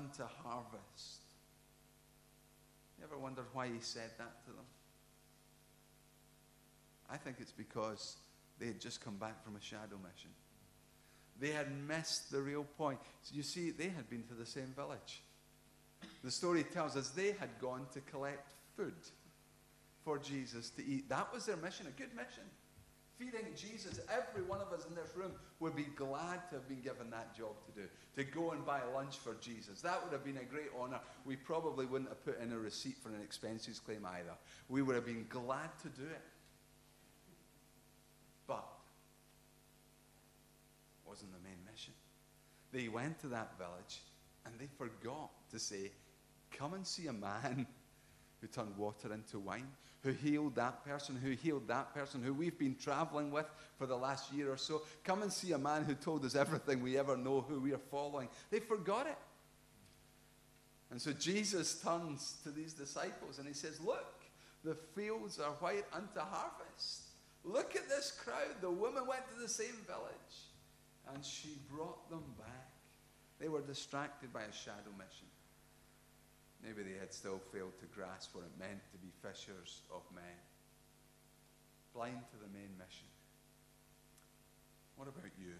unto harvest. You ever wondered why he said that to them? I think it's because they had just come back from a shadow mission. They had missed the real point. So you see, they had been to the same village. The story tells us they had gone to collect food for Jesus to eat. That was their mission, a good mission. Feeding Jesus. Every one of us in this room would be glad to have been given that job to do, to go and buy lunch for Jesus. That would have been a great honor. We probably wouldn't have put in a receipt for an expenses claim either. We would have been glad to do it. But it wasn't the main mission. They went to that village and they forgot to say, come and see a man who turned water into wine, who healed that person, who we've been traveling with for the last year or so. Come and see a man who told us everything we ever know, who we are following. They forgot it. And so Jesus turns to these disciples and he says, look, the fields are white unto harvest. Look at this crowd. The woman went to the same village and she brought them back. They were distracted by a shadow mission. Maybe they had still failed to grasp what it meant to be fishers of men. Blind to the main mission. What about you?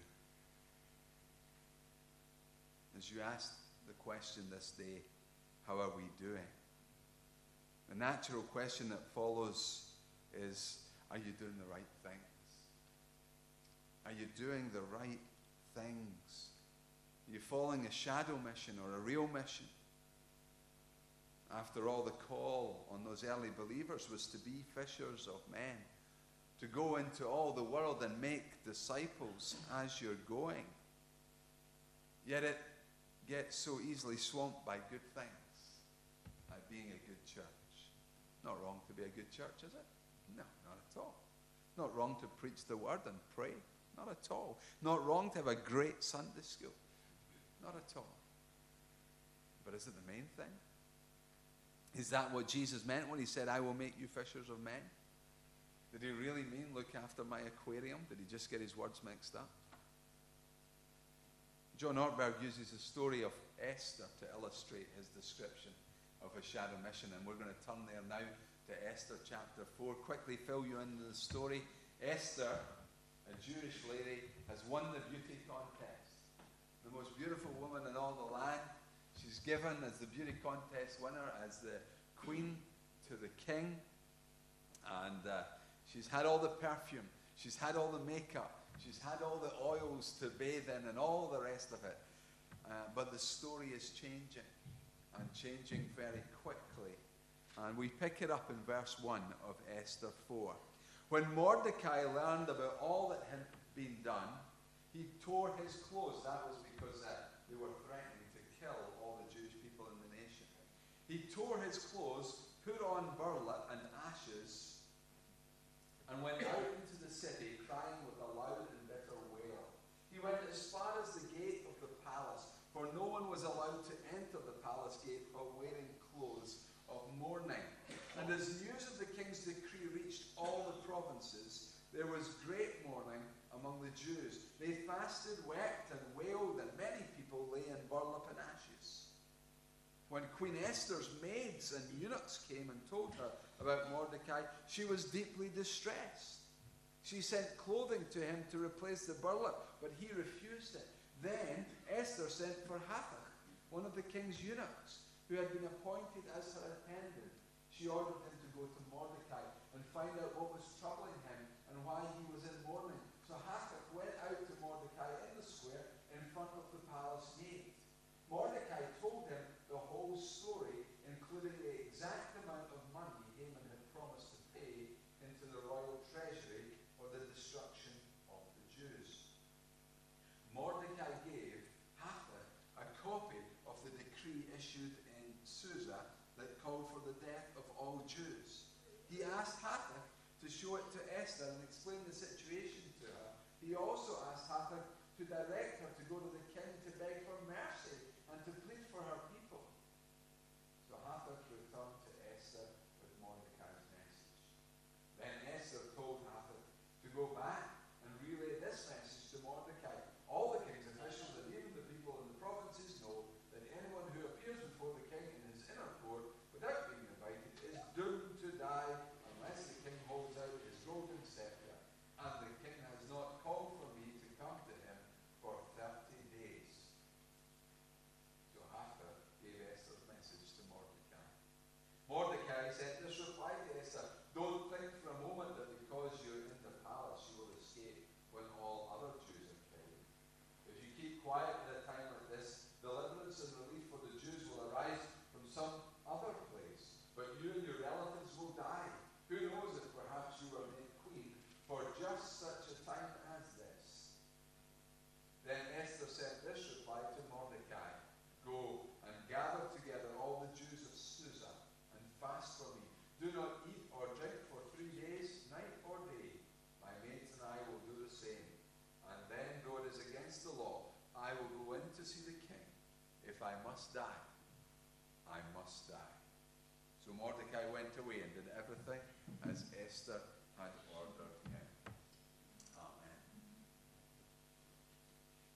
As you ask the question this day, how are we doing? The natural question that follows is, are you doing the right things? Are you doing the right things? Are you following a shadow mission or a real mission? After all, the call on those early believers was to be fishers of men, to go into all the world and make disciples as you're going. Yet it gets so easily swamped by good things, like being a good church. Not wrong to be a good church, is it? No, not at all. Not wrong to preach the word and pray. Not at all. Not wrong to have a great Sunday school. Not at all. But is it the main thing? Is that what Jesus meant when he said, I will make you fishers of men? Did he really mean look after my aquarium? Did he just get his words mixed up? John Ortberg uses the story of Esther to illustrate his description of a shadow mission. And we're going to turn there now to Esther chapter 4. Quickly fill you into the story. Esther, a Jewish lady, has won the beauty contest. The most beautiful woman in all the land. She's given as the beauty contest winner, as the queen to the king. And she's had all the perfume. She's had all the makeup. She's had all the oils to bathe in and all the rest of it. But the story is changing, and changing very quickly. And we pick it up in verse 1 of Esther 4. When Mordecai learned about all that had been done, he tore his clothes. That was because they were threatening to kill all the Jewish people in the nation. He tore his clothes, put on burlap and ashes, and went out into the city, crying with a loud and bitter wail. He went as far as the gate of the palace, for no one was allowed to enter the palace gate while wearing clothes of mourning. And as news of the king's decree reached all the provinces, there was great mourning among the Jews. They fasted, wept, and wailed, and many people lay in burlap and ashes. When Queen Esther's maids and eunuchs came and told her about Mordecai, she was deeply distressed. She sent clothing to him to replace the burlap, but he refused it. Then Esther sent for Hathach, one of the king's eunuchs, who had been appointed as her attendant. She ordered him to go to Mordecai and find out what was troubling him and why he was in mourning. So Hathach went out to Mordecai in the square in front of the palace gate. Mordecai told him the whole story, including the exact amount of money Haman had promised to pay into the royal treasury for the destruction of the Jews. Mordecai gave Hathach a copy of the decree issued in Susa that called for the death of all Jews. He asked Hathach to show it to Esther and explain the situation to her. He also asked Hathach to direct her to go to the king to beg for mercy and to plead for her people. So Hathach returned to Esther with Mordecai's message. Then Esther told Hathach to go back and relay this message to Mordecai. All the king's officials and even the people in the provinces know that anyone who appears see the king. If I must die, I must die. So Mordecai went away and did everything as Esther had ordered him. Amen.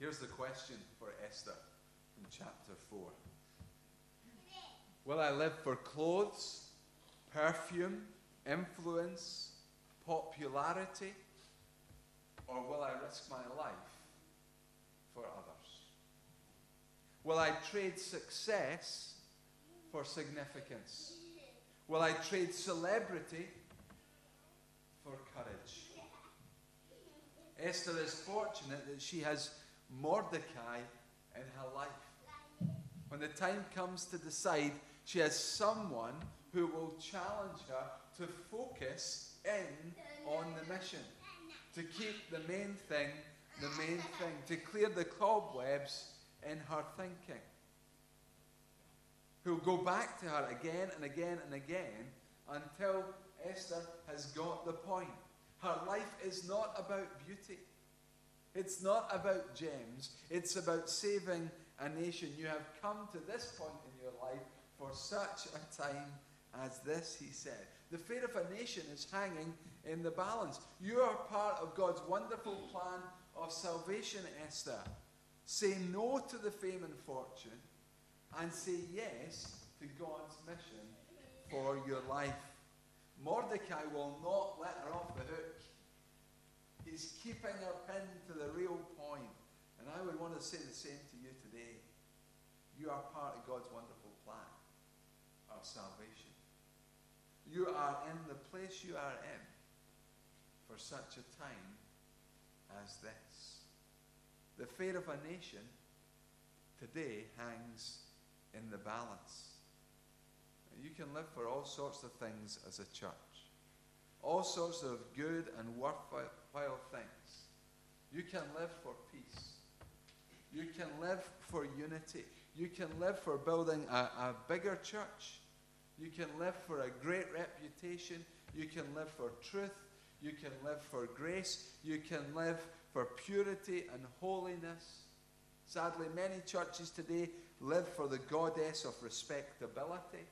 Here's the question for Esther in chapter 4. Will I live for clothes, perfume, influence, popularity, or will I risk my life for others? Will I trade success for significance? Will I trade celebrity for courage? Esther is fortunate that she has Mordecai in her life. When the time comes to decide, she has someone who will challenge her to focus in on the mission, to keep the main thing, to clear the cobwebs in her thinking. Who'll go back to her again and again and again until Esther has got the point. Her life is not about beauty. It's not about gems. It's about saving a nation. You have come to this point in your life for such a time as this, he said. The fate of a nation is hanging in the balance. You are part of God's wonderful plan of salvation, Esther. Say no to the fame and fortune and say yes to God's mission for your life. Mordecai will not let her off the hook. He's keeping her pinned to the real point. And I would want to say the same to you today. You are part of God's wonderful plan of salvation. You are in the place you are in for such a time as this. The fate of a nation today hangs in the balance. You can live for all sorts of things as a church. All sorts of good and worthwhile things. You can live for peace. You can live for unity. You can live for building a bigger church. You can live for a great reputation. You can live for truth. You can live for grace. You can live for purity and holiness. Sadly, many churches today live for the goddess of respectability.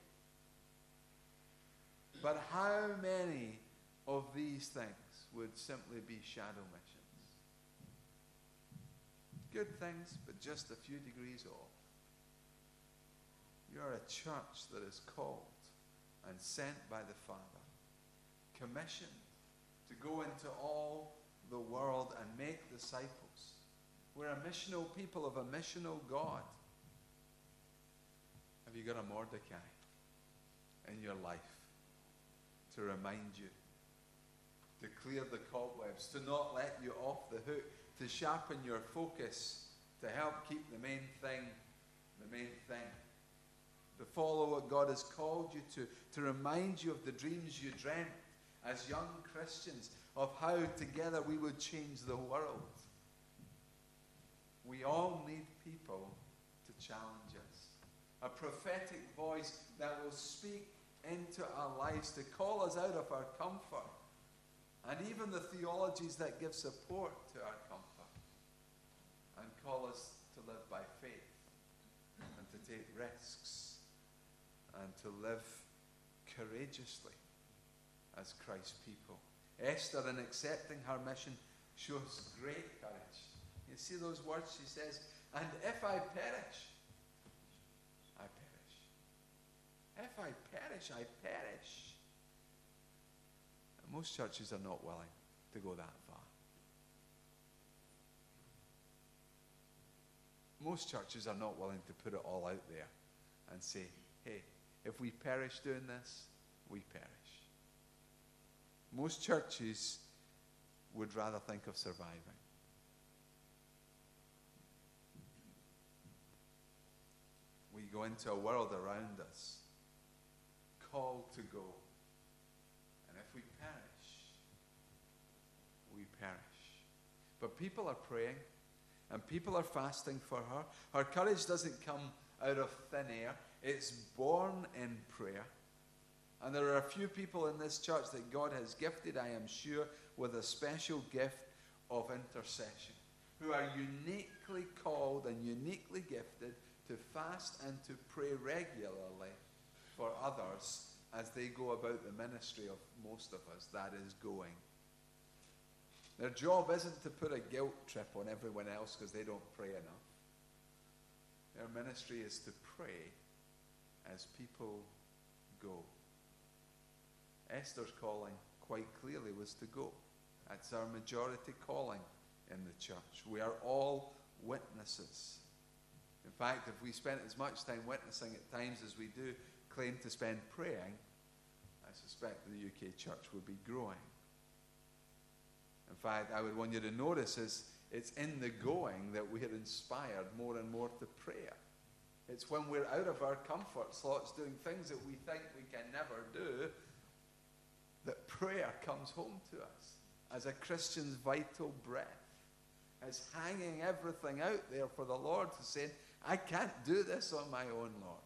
But how many of these things would simply be shadow missions? Good things, but just a few degrees off. You are a church that is called and sent by the Father, commissioned to go into all the world and make disciples. We're a missional people of a missional God. Have you got a Mordecai in your life to remind you, to clear the cobwebs, to not let you off the hook, to sharpen your focus, to help keep the main thing, to follow what God has called you to remind you of the dreams you dreamt as young Christians, of how together we would change the world. We all need people to challenge us. A prophetic voice that will speak into our lives to call us out of our comfort, and even the theologies that give support to our comfort, and call us to live by faith and to take risks and to live courageously as Christ's people. Esther, in accepting her mission, shows great courage. You see those words she says, and if I perish, I perish. If I perish, I perish. And most churches are not willing to go that far. Most churches are not willing to put it all out there and say, hey, if we perish doing this, we perish. Most churches would rather think of surviving. We go into a world around us called to go. And if we perish, we perish. But people are praying and people are fasting for her. Her courage doesn't come out of thin air. It's born in prayer. And there are a few people in this church that God has gifted, I am sure, with a special gift of intercession. who are uniquely called and uniquely gifted to fast and to pray regularly for others as they go about the ministry of most of us, that is going. Their job isn't to put a guilt trip on everyone else because they don't pray enough. Their ministry is to pray as people go. Esther's calling quite clearly was to go. That's our majority calling in the church. We are all witnesses. In fact, if we spent as much time witnessing at times as we do claim to spend praying, I suspect the UK church would be growing. In fact, I would want you to notice is it's in the going that we are inspired more and more to prayer. It's when we're out of our comfort slots doing things that we think we can never do that prayer comes home to us as a Christian's vital breath. As hanging everything out there for the Lord to say, I can't do this on my own, Lord.